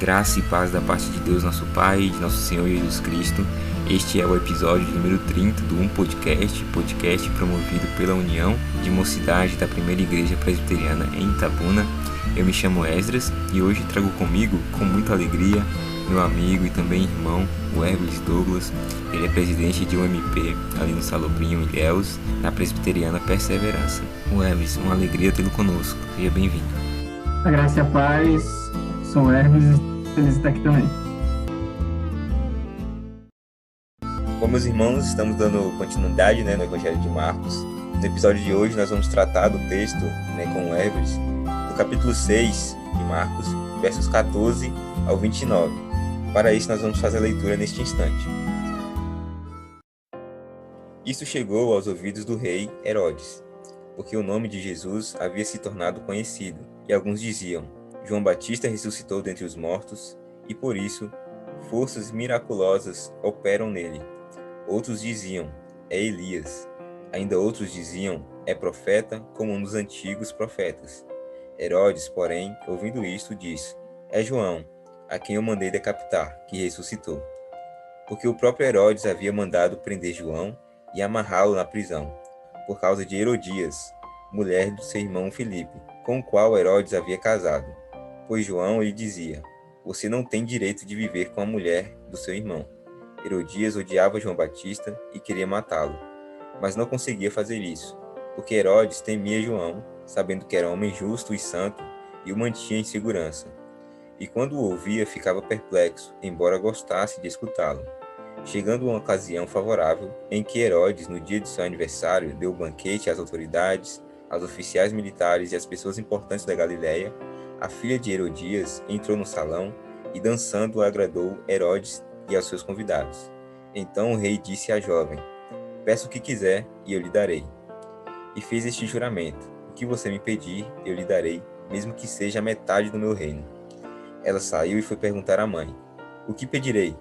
Graça e paz da parte de Deus, nosso Pai, de nosso Senhor Jesus Cristo. Este é o episódio número 30 do podcast promovido pela União de Mocidade da Primeira Igreja Presbiteriana em Itabuna. Eu me chamo Esdras e hoje trago comigo, com muita alegria, meu amigo e também irmão, o Hermes Douglas. Ele é presidente de UMP ali no Salobrinho, Ilhéus, na Presbiteriana Perseverança. O Hermes, uma alegria tê-lo conosco. Seja bem-vindo. A graça e a paz. Sou o Hermes e feliz de estar aqui também. Bom, meus irmãos, estamos dando continuidade no Evangelho de Marcos. No episódio de hoje nós vamos tratar do texto com o Hermes, do capítulo 6 de Marcos, versos 14 ao 29. Para isso nós vamos fazer a leitura neste instante. Isso chegou aos ouvidos do rei Herodes, porque o nome de Jesus havia se tornado conhecido, e alguns diziam: João Batista ressuscitou dentre os mortos, e por isso forças miraculosas operam nele. Outros diziam: é Elias. Ainda outros diziam: é profeta, como um dos antigos profetas. Herodes, porém, ouvindo isto, disse: é João, a quem eu mandei decapitar, que ressuscitou. Porque o próprio Herodes havia mandado prender João e amarrá-lo na prisão, por causa de Herodias, mulher do seu irmão Filipe, com o qual Herodes havia casado. Pois João lhe dizia: você não tem direito de viver com a mulher do seu irmão. Herodias odiava João Batista e queria matá-lo, mas não conseguia fazer isso, porque Herodes temia João, sabendo que era homem justo e santo, e o mantinha em segurança. E quando o ouvia, ficava perplexo, embora gostasse de escutá-lo. Chegando uma ocasião favorável, em que Herodes, no dia de seu aniversário, deu banquete às autoridades, aos oficiais militares e às pessoas importantes da Galiléia, a filha de Herodias entrou no salão e, dançando, agradou Herodes e aos seus convidados. Então o rei disse à jovem: peça o que quiser e eu lhe darei. E fez este juramento: o que você me pedir, eu lhe darei, mesmo que seja a metade do meu reino. Ela saiu e foi perguntar à mãe: o que pedirei?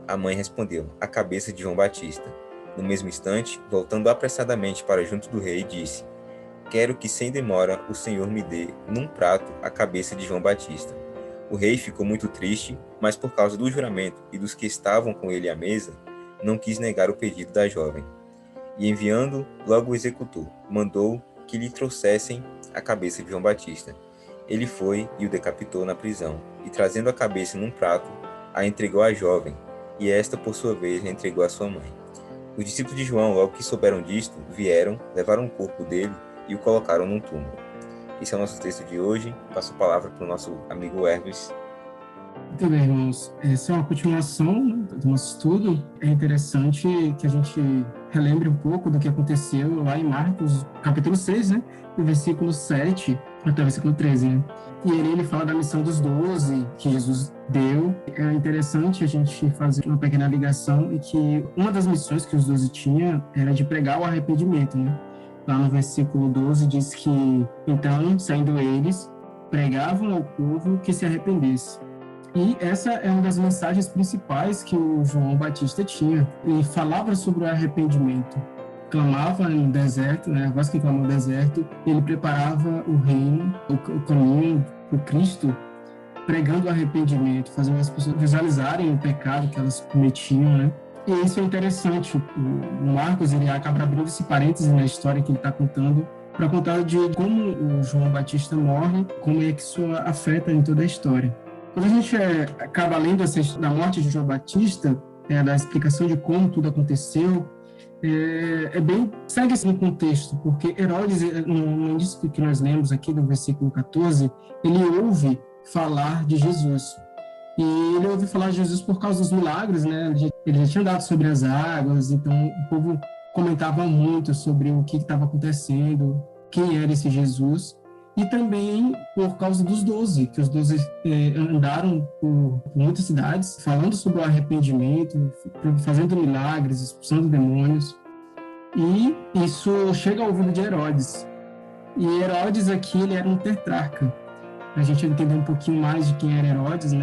A mãe respondeu: a cabeça de João Batista. No mesmo instante, voltando apressadamente para junto do rei, disse: quero que sem demora o Senhor me dê, num prato, a cabeça de João Batista. O rei ficou muito triste, mas por causa do juramento e dos que estavam com ele à mesa, não quis negar o pedido da jovem. E enviando logo o executor, mandou que lhe trouxessem a cabeça de João Batista. Ele foi e o decapitou na prisão, e trazendo a cabeça num prato, a entregou à jovem, e esta, por sua vez, a entregou à sua mãe. Os discípulos de João, logo que souberam disto, vieram, levaram o corpo dele e o colocaram num túmulo. Esse é o nosso texto de hoje. Passo a palavra para o nosso amigo Hermes. Muito bem, irmãos. Essa é uma continuação do nosso estudo. É interessante que a gente relembre um pouco do que aconteceu lá em Marcos, capítulo 6, do versículo 7 até o versículo 13. E ele fala da missão dos 12 que Jesus deu. É interessante a gente fazer uma pequena ligação e que uma das missões que os 12 tinham era de pregar o arrependimento, Lá no versículo 12 diz que, então, saindo eles, pregavam ao povo que se arrependesse. E essa é uma das mensagens principais que o João Batista tinha. Ele falava sobre o arrependimento. Clamava no deserto, a voz que clamou no deserto, ele preparava o reino, o caminho para o Cristo, pregando o arrependimento, fazendo as pessoas visualizarem o pecado que elas cometiam, E isso é interessante. O Marcos ele acaba abrindo esse parêntese na história que ele está contando, para contar de como o João Batista morre, como é que isso afeta em toda a história. Quando a gente acaba lendo da morte de João Batista, da explicação de como tudo aconteceu, segue esse contexto, porque Herodes, no início que nós lemos aqui, no versículo 14, ele ouve falar de Jesus. E ele ouviu falar de Jesus por causa dos milagres, Ele já tinha andado sobre as águas, então o povo comentava muito sobre o que estava acontecendo, quem era esse Jesus. E também por causa dos 12, que os 12 andaram por muitas cidades, falando sobre o arrependimento, fazendo milagres, expulsando demônios. E isso chega ao ouvido de Herodes. E Herodes aqui, ele era um tetrarca. A gente entender um pouquinho mais de quem era Herodes,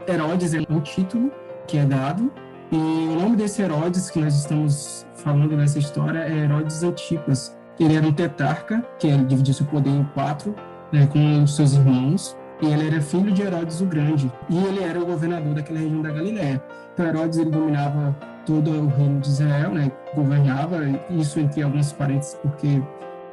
Herodes é um título que é dado, e o nome desse Herodes que nós estamos falando nessa história é Herodes Antipas. Ele era um tetrarca, que ele dividiu seu poder em 4, com os seus irmãos, E ele era filho de Herodes o Grande, e ele era o governador daquela região da Galiléia. Então Herodes, ele dominava todo o reino de Israel, né? Governava, isso entre alguns parênteses, porque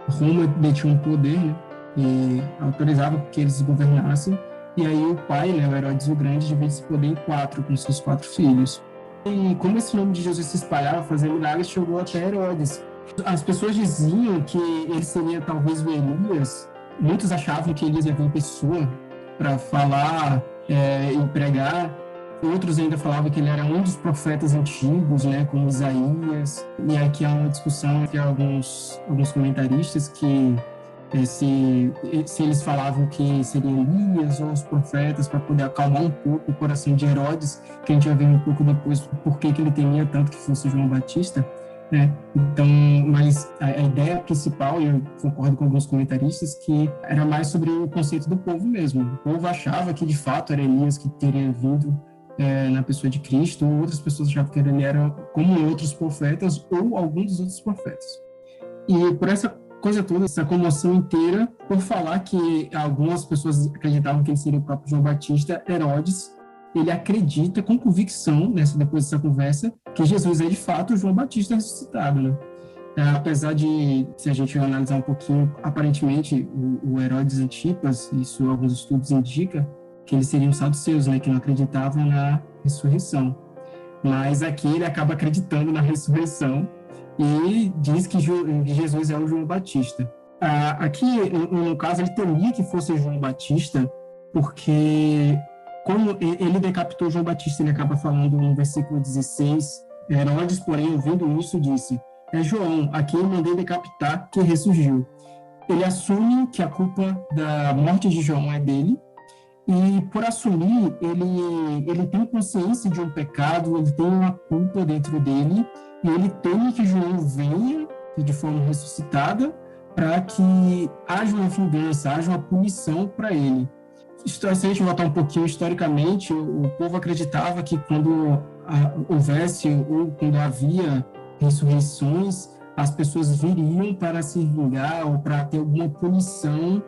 Roma detinha um poder, né? E autorizava que eles governassem. E aí o pai, né, o Herodes o Grande, divide esse poder em 4, com seus 4 filhos. E como esse nome de Jesus se espalhava, fazendo milagres, chegou até Herodes. As pessoas diziam que ele seria talvez o Elias. Muitos achavam que Elias ia vir em pessoa para falar e pregar. Outros ainda falavam que ele era um dos profetas antigos, né, como Isaías. E aqui há uma discussão entre alguns comentaristas que se eles falavam que seria Elias ou os profetas, para poder acalmar um pouco o coração de Herodes, que a gente vai ver um pouco depois por que ele temia tanto que fosse João Batista, né? Então, mas a ideia principal, e eu concordo com alguns comentaristas, que era mais sobre o conceito do povo mesmo. O povo achava que de fato era Elias que teria vindo na pessoa de Cristo, ou outras pessoas achavam que ele era como outros profetas ou alguns dos outros profetas. E por essa coisa toda, essa comoção inteira, por falar que algumas pessoas acreditavam que ele seria o próprio João Batista, Herodes, ele acredita com convicção, depois dessa conversa, que Jesus é de fato o João Batista ressuscitado, né? Apesar de, se a gente analisar um pouquinho, aparentemente o Herodes Antipas, isso alguns estudos indicam, que eles seriam saduceus, né, que não acreditavam na ressurreição. Mas aqui ele acaba acreditando na ressurreição e diz que Jesus é o João Batista. Aqui, no caso, ele temia que fosse João Batista, porque como ele decapitou João Batista, ele acaba falando no versículo 16, Herodes, porém, ouvindo isso, disse, é João, a quem eu mandei decapitar, que ressurgiu. Ele assume que a culpa da morte de João é dele, e por assumir, ele tem consciência de um pecado, ele tem uma culpa dentro dele, e ele teme que João venha de forma ressuscitada para que haja uma vingança, haja uma punição para ele. Se a gente voltar um pouquinho historicamente, o povo acreditava que quando houvesse ou quando havia ressurreições, as pessoas viriam para se vingar ou para ter alguma punição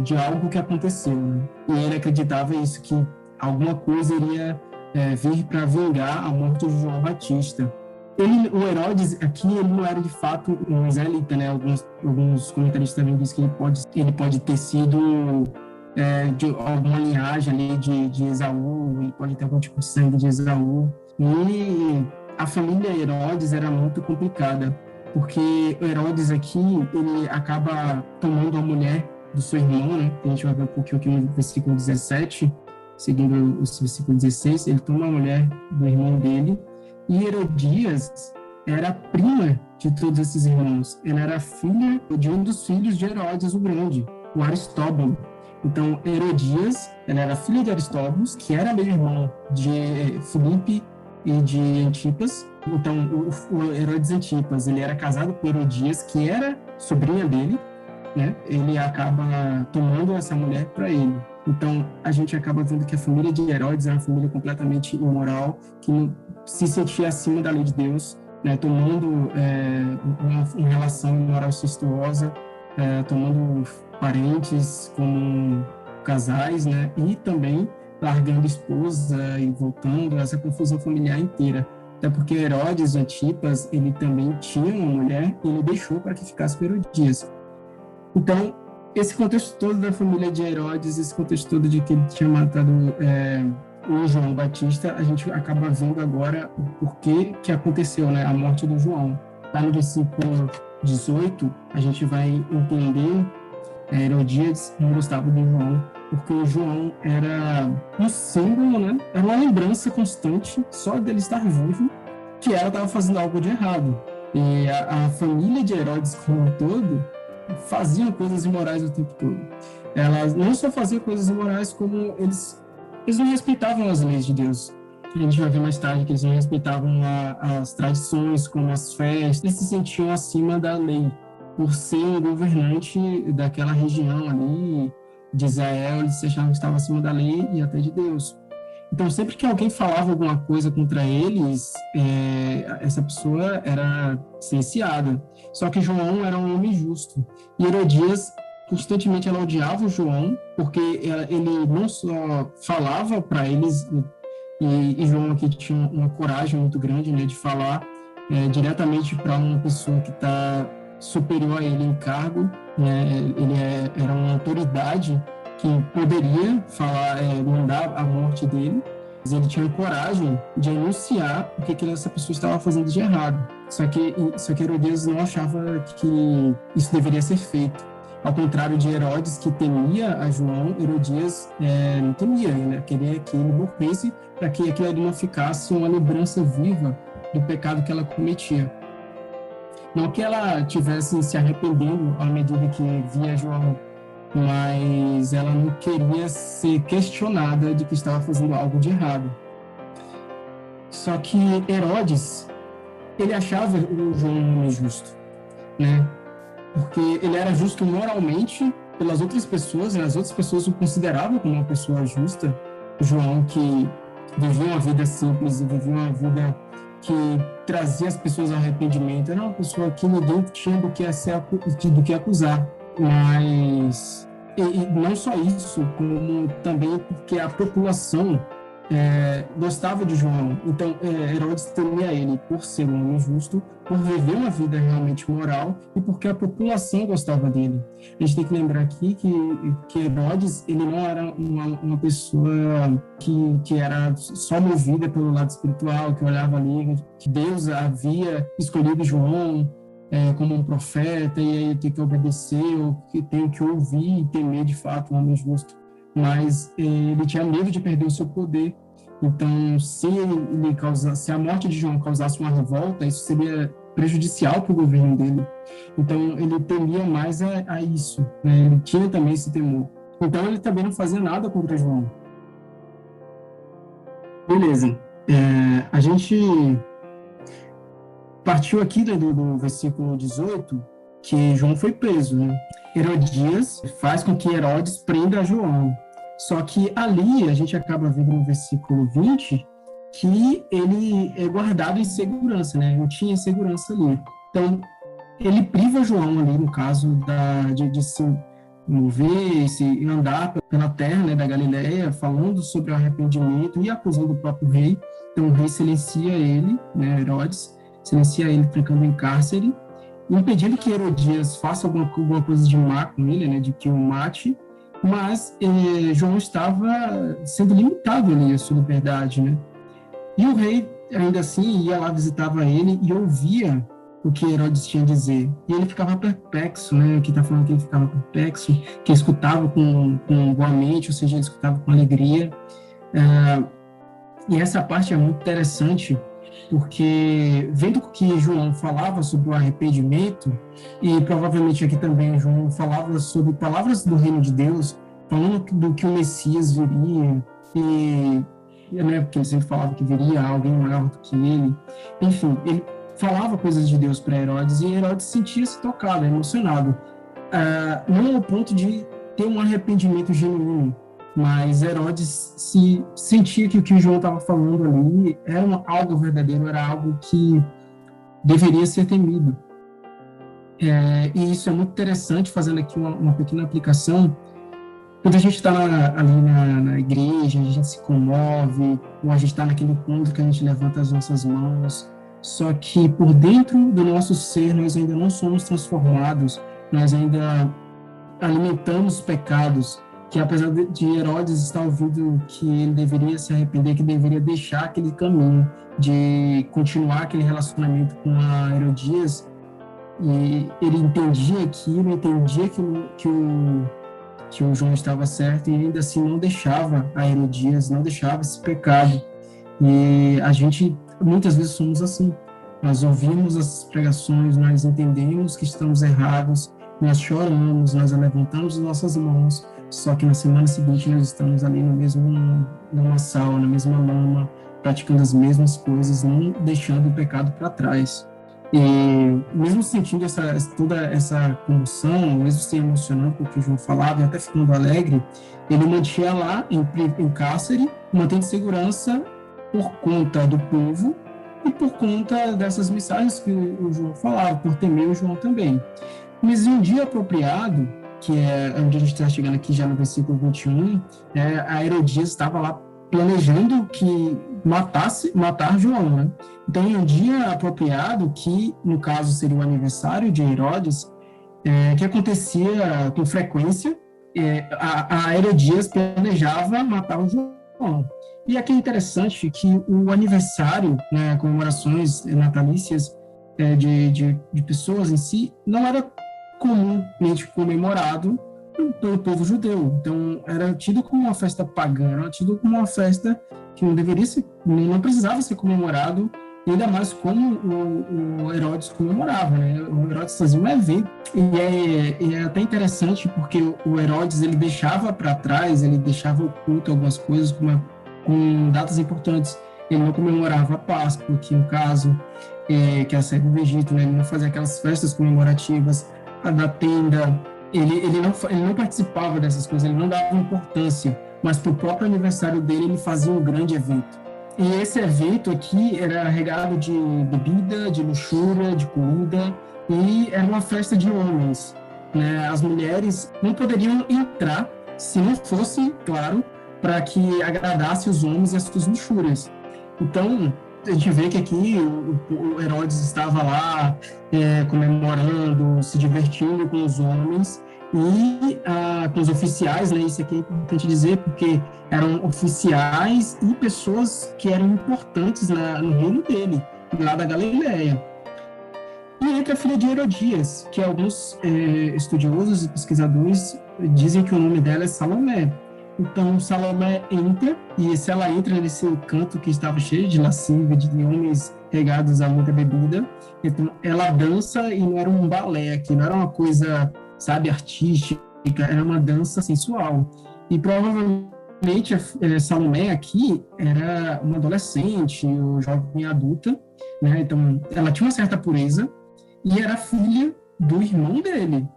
de algo que aconteceu, né? E ele acreditava isso, que alguma coisa iria vir para vingar a morte de João Batista. O Herodes aqui, ele não era de fato um israelita, né? Alguns comentaristas também dizem que ele pode ter sido de alguma linhagem ali de Esaú, ele pode ter algum tipo de sangue de Esaú. E a família Herodes era muito complicada, porque o Herodes aqui, ele acaba tomando a mulher do seu irmão, né? A gente vai ver um pouquinho aqui no versículo 17, seguindo o versículo 16, ele toma a mulher do irmão dele, e Herodias era prima de todos esses irmãos. Ela era filha de um dos filhos de Herodes o Grande, o Aristóbulo. Então, Herodias, ela era filha de Aristóbulo, que era meio irmão de Filipe e de Antipas. Então, o Herodes Antipas, ele era casado com Herodias, que era sobrinha dele, né? Ele acaba tomando essa mulher para ele. Então, a gente acaba vendo que a família de Herodes é uma família completamente imoral, que se sentia acima da lei de Deus, né? Tomando uma relação imoral incestuosa, tomando parentes como casais, né? E também largando esposa e voltando, essa confusão familiar inteira. Até porque Herodes Antipas, ele também tinha uma mulher e ele deixou para que ficasse com Herodias. Então, esse contexto todo da família de Herodes, esse contexto todo de que ele tinha matado o João Batista, a gente acaba vendo agora o porquê que aconteceu, né, a morte do João. Lá no versículo 18, a gente vai entender Herodias não gostava de João, porque o João era um símbolo, né? Era uma lembrança constante, só dele estar vivo, que ela estava fazendo algo de errado. E a família de Herodes como um todo faziam coisas imorais o tempo todo. Elas não só faziam coisas imorais, como eles não respeitavam as leis de Deus. A gente vai ver mais tarde que eles não respeitavam as tradições, como as festas. Eles se sentiam acima da lei. Por ser um governante daquela região ali, de Israel, eles se achavam que estavam acima da lei e até de Deus. Então, sempre que alguém falava alguma coisa contra eles, essa pessoa era silenciada. Só que João era um homem justo. E Herodias constantemente ela odiava o João, porque ele não só falava para eles, e João aqui tinha uma coragem muito grande, né, de falar diretamente para uma pessoa que está superior a ele em cargo, né, era uma autoridade que poderia falar, mandar a morte dele, mas ele tinha coragem de anunciar o que essa pessoa estava fazendo de errado. Só que Herodias não achava que isso deveria ser feito. Ao contrário de Herodes, que temia a João, Herodias não temia, né? Queria que ele morresse para que aquilo ali não ficasse uma lembrança viva do pecado que ela cometia. Não que ela tivesse se arrependendo à medida que via João, mas ela não queria ser questionada de que estava fazendo algo de errado. Só que Herodes, ele achava o João um homem justo, né? Porque ele era justo moralmente pelas outras pessoas, e as outras pessoas o consideravam como uma pessoa justa. João, que vivia uma vida simples e vivia uma vida que trazia as pessoas ao arrependimento, era uma pessoa que ninguém tinha do que acusar. Mas e não só isso, como também porque a população gostava de João. Então, Herodes temia ele por ser um homem justo, por viver uma vida realmente moral e porque a população gostava dele. A gente tem que lembrar aqui que Herodes, ele não era uma pessoa que era só movida pelo lado espiritual, que olhava ali que Deus havia escolhido João como um profeta, e aí tem que obedecer, ou que tem que ouvir e temer de fato um homem justo. Mas ele tinha medo de perder o seu poder. Então, se a morte de João causasse uma revolta, isso seria prejudicial para o governo dele. Então, ele temia mais a isso, né? Ele tinha também esse temor. Então, ele também não fazia nada contra João. Beleza. A gente partiu aqui do versículo 18, que João foi preso, né? Herodias faz com que Herodes prenda João. Só que ali a gente acaba vendo no versículo 20 que ele é guardado em segurança, né? Não tinha segurança ali. Então, ele priva João ali, no caso de se mover, se andar pela terra, né, da Galileia, falando sobre o arrependimento e acusando o próprio rei. Então, o rei silencia ele, né, Herodes, silencia ele, trancando em cárcere, impedindo que Herodias faça alguma coisa de má com ele, né, de que o mate. Mas João estava sendo limitado ali a sua liberdade, né? E o rei, ainda assim, ia lá, visitava ele e ouvia o que Herodes tinha a dizer. E ele ficava perplexo, né? Aqui está falando que ele ficava perplexo, que escutava com boa mente, ou seja, ele escutava com alegria. E essa parte é muito interessante, porque vendo que João falava sobre o arrependimento, e provavelmente aqui também João falava sobre palavras do reino de Deus, falando do que o Messias viria, né, porque ele sempre falava que viria alguém maior do que ele. Enfim, ele falava coisas de Deus para Herodes, e Herodes sentia-se tocado, emocionado, não ao ponto de ter um arrependimento genuíno, mas Herodes se sentia que o que o João estava falando ali era algo verdadeiro, era algo que deveria ser temido. E isso é muito interessante, fazendo aqui uma pequena aplicação. Quando a gente está ali na igreja, a gente se comove, ou a gente está naquele ponto que a gente levanta as nossas mãos, só que por dentro do nosso ser nós ainda não somos transformados, nós ainda alimentamos pecados, que apesar de Herodes estar ouvindo que ele deveria se arrepender, que deveria deixar aquele caminho de continuar aquele relacionamento com a Herodias, e ele entendia aquilo, entendia que o João estava certo, e ainda assim não deixava a Herodias, não deixava esse pecado. E a gente, muitas vezes, somos assim. Nós ouvimos as pregações, nós entendemos que estamos errados, nós choramos, nós levantamos as nossas mãos, só que na semana seguinte nós estamos ali numa sala, na mesma lama, praticando as mesmas coisas, não deixando o pecado para trás. E mesmo sentindo toda essa comoção, mesmo se emocionando com o que o João falava e até ficando alegre, ele mantinha lá em cárcere, mantendo segurança por conta do povo e por conta dessas mensagens que o João falava, por temer o João também. Mas em um dia apropriado, que é onde a gente está chegando aqui já no versículo 21, a Herodias estava lá planejando que matar João, né? Então, em um dia apropriado, que no caso seria o aniversário de Herodes, que acontecia com frequência, a Herodias planejava matar o João. E aqui é interessante que o aniversário, né, comemorações natalícias de pessoas em si, não era comumente comemorado pelo povo judeu. Então, era tido como uma festa pagã, era tido como uma festa que não precisava ser comemorado, ainda mais como o Herodes comemorava, né? O Herodes fazia um evento, e é até interessante porque o Herodes, ele deixava para trás, ele deixava oculto algumas coisas com datas importantes. Ele não comemorava a Páscoa, que no caso, que é a saída do Egito, né? Ele não fazia aquelas festas comemorativas, a da tenda, ele não participava dessas coisas, ele não dava importância, mas para o próprio aniversário dele, ele fazia um grande evento. E esse evento aqui era regado de bebida, de luxúria, de comida, e era uma festa de homens, né? As mulheres não poderiam entrar se não fosse, claro, para que agradasse os homens e as suas luxúrias. Então, a gente vê que aqui o Herodes estava lá comemorando, se divertindo com os homens e com os oficiais, né? Isso aqui é importante dizer, porque eram oficiais e pessoas que eram importantes no reino dele, lá da Galileia. E entra a filha de Herodias, que alguns estudiosos e pesquisadores dizem que o nome dela é Salomé. Então, Salomé entra, e se ela entra nesse canto que estava cheio de lascívia, de homens regados a muita bebida, então ela dança, e não era um balé aqui, não era uma coisa, sabe, artística, era uma dança sensual. E provavelmente Salomé aqui era uma adolescente, ou jovem adulta, né? Então ela tinha uma certa pureza, e era filha do irmão dele,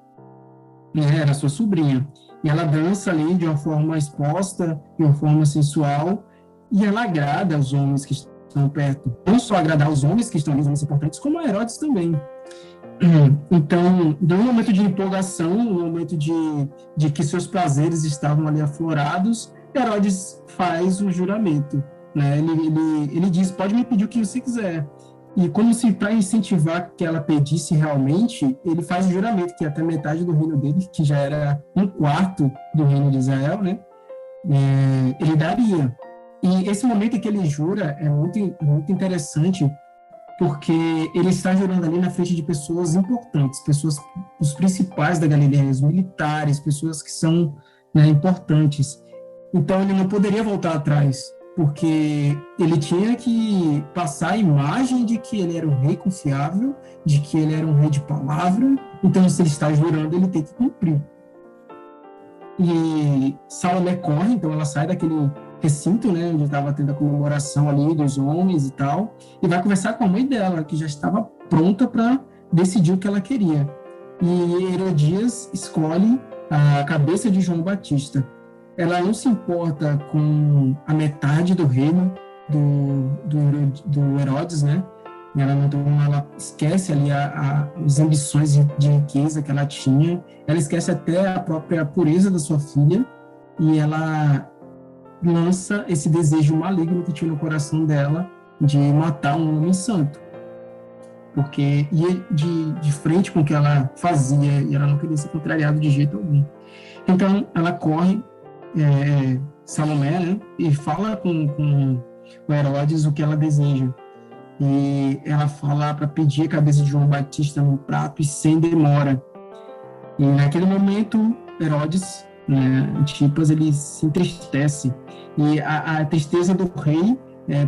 né? Era sua sobrinha. E ela dança ali de uma forma exposta, de uma forma sensual, e ela agrada aos homens que estão perto. Não só agradar aos homens que estão ali, os homens importantes, como a Herodes também. Então, num momento de empolgação, num momento de que seus prazeres estavam ali aflorados, Herodes faz o juramento, né? Ele diz, pode me pedir o que você quiser. E como se para incentivar que ela pedisse realmente, ele faz o juramento que até metade do reino dele, que já era um quarto do reino de Israel, né? Ele daria. E esse momento em que ele jura é muito, muito interessante, porque ele está jurando ali na frente de pessoas importantes, pessoas, os principais da Galileia, os militares, pessoas que são, né, importantes. Então ele não poderia voltar atrás, porque ele tinha que passar a imagem de que ele era um rei confiável, de que ele era um rei de palavra. Então, se ele está jurando, ele tem que cumprir. E Salomé corre, então ela sai daquele recinto, né, onde estava tendo a comemoração ali dos homens e tal, e vai conversar com a mãe dela, que já estava pronta para decidir o que ela queria. E Herodias escolhe a cabeça de João Batista. Ela não se importa com a metade do reino do Herodes, né? Ela esquece ali as ambições de riqueza que ela tinha, ela esquece até a própria pureza da sua filha, e ela lança esse desejo maligno que tinha no coração dela de matar um homem santo, porque ia de frente com o que ela fazia, e ela não queria ser contrariada de jeito algum. Então, ela corre, Salomé, né, e fala com o Herodes o que ela deseja. E ela fala para pedir a cabeça de João Batista num prato e sem demora. E naquele momento, Herodes, né, Antipas, ele se entristece. E a tristeza do rei é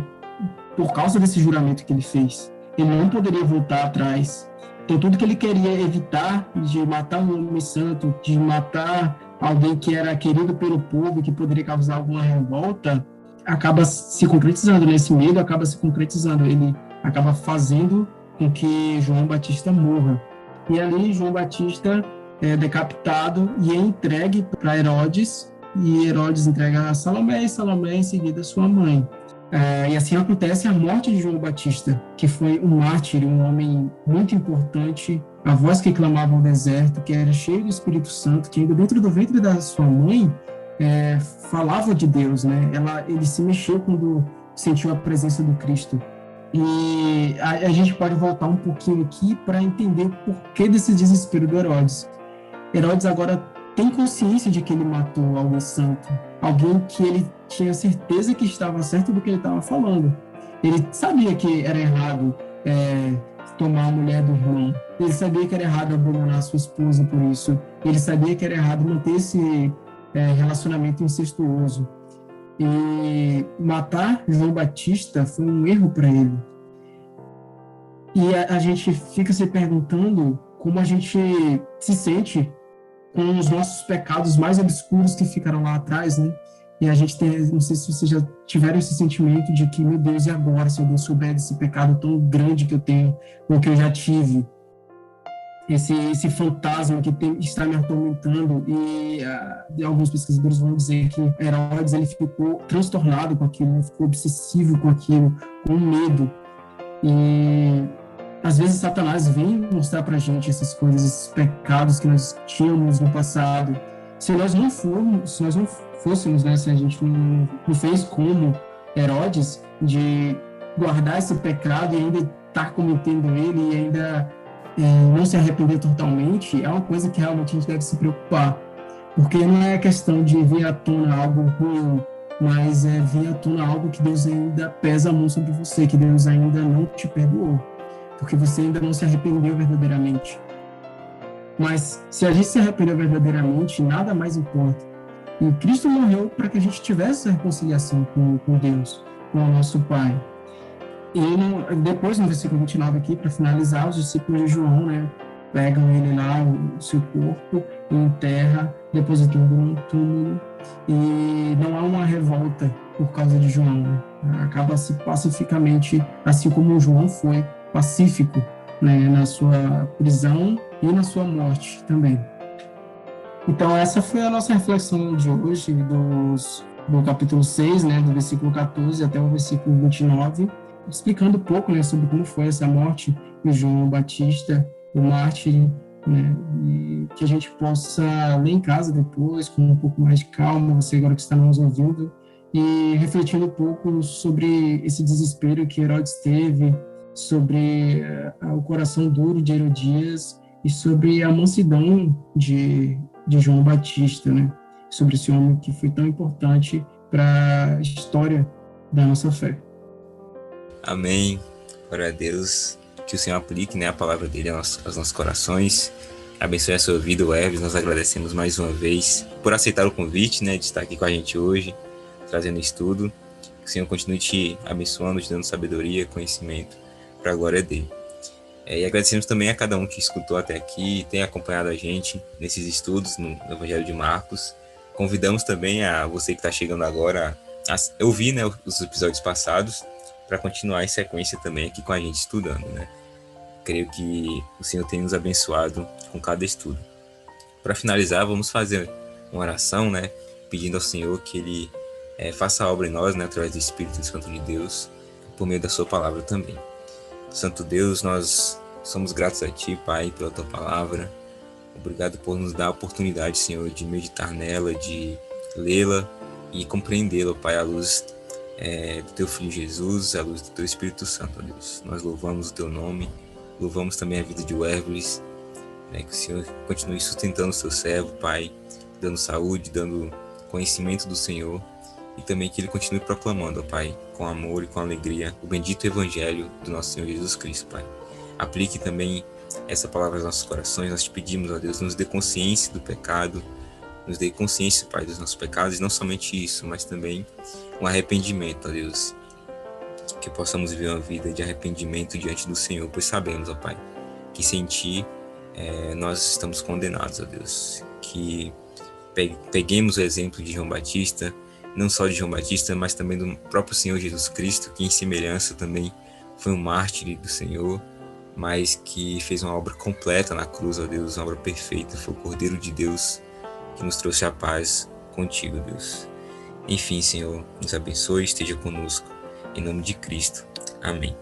por causa desse juramento que ele fez. Ele não poderia voltar atrás. Então, tudo que ele queria evitar, de matar um homem santo, de matar alguém que era querido pelo povo, que poderia causar alguma revolta, acaba se concretizando, né? Esse medo acaba se concretizando. Ele acaba fazendo com que João Batista morra. E ali, João Batista é decapitado e é entregue para Herodes, e Herodes entrega a Salomé, e Salomé em seguida sua mãe. E assim acontece a morte de João Batista, que foi um mártir, um homem muito importante a voz que clamava no deserto, que era cheio do Espírito Santo, que ainda dentro do ventre da sua mãe falava de Deus, né? Ele se mexeu quando sentiu a presença do Cristo. E a gente pode voltar um pouquinho aqui para entender o porquê desse desespero do Herodes. Herodes agora tem consciência de que ele matou alguém santo, alguém que ele tinha certeza que estava certo do que ele estava falando. Ele sabia que era errado tomar a mulher do irmão. Ele sabia que era errado abandonar a sua esposa por isso. Ele sabia que era errado manter esse relacionamento incestuoso. E matar João Batista foi um erro para ele. E a gente fica se perguntando como a gente se sente com os nossos pecados mais obscuros que ficaram lá atrás, né? E a gente não sei se vocês já tiveram esse sentimento de que, meu Deus, e agora, se alguém souber desse pecado tão grande que eu tenho, ou que eu já tive, esse fantasma que está me atormentando, e alguns pesquisadores vão dizer que Herodes, ele ficou transtornado com aquilo, ficou obsessivo com aquilo, com medo. E às vezes Satanás vem mostrar pra gente essas coisas, esses pecados que nós tínhamos no passado. Se nós não fôssemos, né, se a gente não fez como Herodes, de guardar esse pecado e ainda estar cometendo ele e ainda não se arrepender totalmente, é uma coisa que realmente a gente deve se preocupar. Porque não é questão de vir à tona algo ruim, mas é vir à tona algo que Deus ainda pesa a mão sobre você, que Deus ainda não te perdoou, porque você ainda não se arrependeu verdadeiramente. Mas se a gente se arrependeu verdadeiramente, nada mais importa. E Cristo morreu para que a gente tivesse a reconciliação com Deus, com o nosso Pai. E depois, no versículo 29 aqui, para finalizar, os discípulos de João, né, pegam ele lá, o seu corpo, e enterram, depositando num túmulo. E não há uma revolta por causa de João, né? Acaba-se pacificamente, assim como João foi pacífico, né, na sua prisão e na sua morte também. Então, essa foi a nossa reflexão de hoje, do capítulo 6, né, do versículo 14 até o versículo 29, explicando um pouco, né, sobre como foi essa morte de João Batista, o mártir, né, e que a gente possa ler em casa depois, com um pouco mais de calma, você agora que está nos ouvindo, e refletindo um pouco sobre esse desespero que Herodes teve, sobre o coração duro de Herodias e sobre a mansidão de João Batista, né? Sobre esse homem que foi tão importante para a história da nossa fé. Amém. Glória a Deus. Que o Senhor aplique, né, a palavra dele aos nossos corações. Abençoe a sua vida, Herves. Nós agradecemos mais uma vez por aceitar o convite, né, de estar aqui com a gente hoje, trazendo estudo. Que o Senhor continue te abençoando, te dando sabedoria, conhecimento para a glória dele. E agradecemos também a cada um que escutou até aqui e tem acompanhado a gente nesses estudos no Evangelho de Marcos. Convidamos também a você que está chegando agora a ouvir, né, os episódios passados para continuar em sequência também aqui com a gente estudando, né? Creio que o Senhor tem nos abençoado com cada estudo. Para finalizar, vamos fazer uma oração, né, pedindo ao Senhor que Ele faça a obra em nós, né, através do Espírito Santo de Deus, por meio da sua palavra também. Santo Deus, nós somos gratos a Ti, Pai, pela Tua palavra. Obrigado por nos dar a oportunidade, Senhor, de meditar nela, de lê-la e compreendê-la, Pai, à luz do Teu Filho Jesus, à luz do Teu Espírito Santo, ó Deus. Nós louvamos o Teu nome, louvamos também a vida de Herves, né, que o Senhor continue sustentando o Seu servo, Pai, dando saúde, dando conhecimento do Senhor, e também que Ele continue proclamando, ó Pai, com amor e com alegria, o bendito Evangelho do nosso Senhor Jesus Cristo, Pai. Aplique também essa palavra aos nossos corações. Nós te pedimos, ó Deus, nos dê consciência do pecado, nos dê consciência, Pai, dos nossos pecados, e não somente isso, mas também um arrependimento, ó Deus, que possamos viver uma vida de arrependimento diante do Senhor, pois sabemos, ó Pai, que sem Ti nós estamos condenados, ó Deus, que peguemos o exemplo de João Batista, não só de João Batista, mas também do próprio Senhor Jesus Cristo, que em semelhança também foi um mártir do Senhor, mas que fez uma obra completa na cruz, ó Deus, uma obra perfeita, foi o Cordeiro de Deus que nos trouxe a paz contigo, Deus. Enfim, Senhor, nos abençoe, esteja conosco, em nome de Cristo. Amém.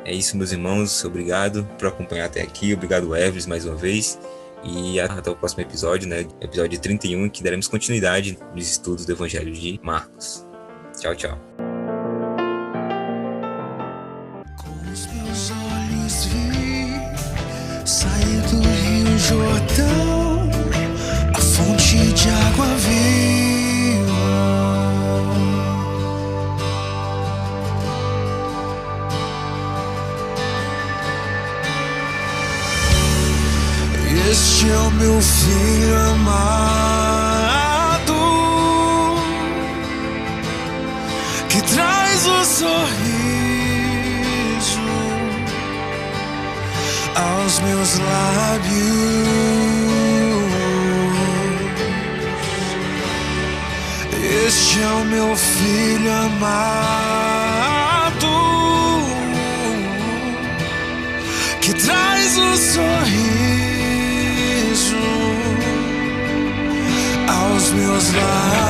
É isso, meus irmãos. Obrigado por acompanhar até aqui. Obrigado, Everest, mais uma vez. E até o próximo episódio, né? Episódio 31, que daremos continuidade nos estudos do Evangelho de Marcos. Tchau, tchau. Com os meus olhos vi sair do Rio Jordão a fonte de água viva. Este é o meu filho amado, que traz o sorriso aos meus lábios. Este é o meu filho amado, que traz o sorriso aos meus lábios.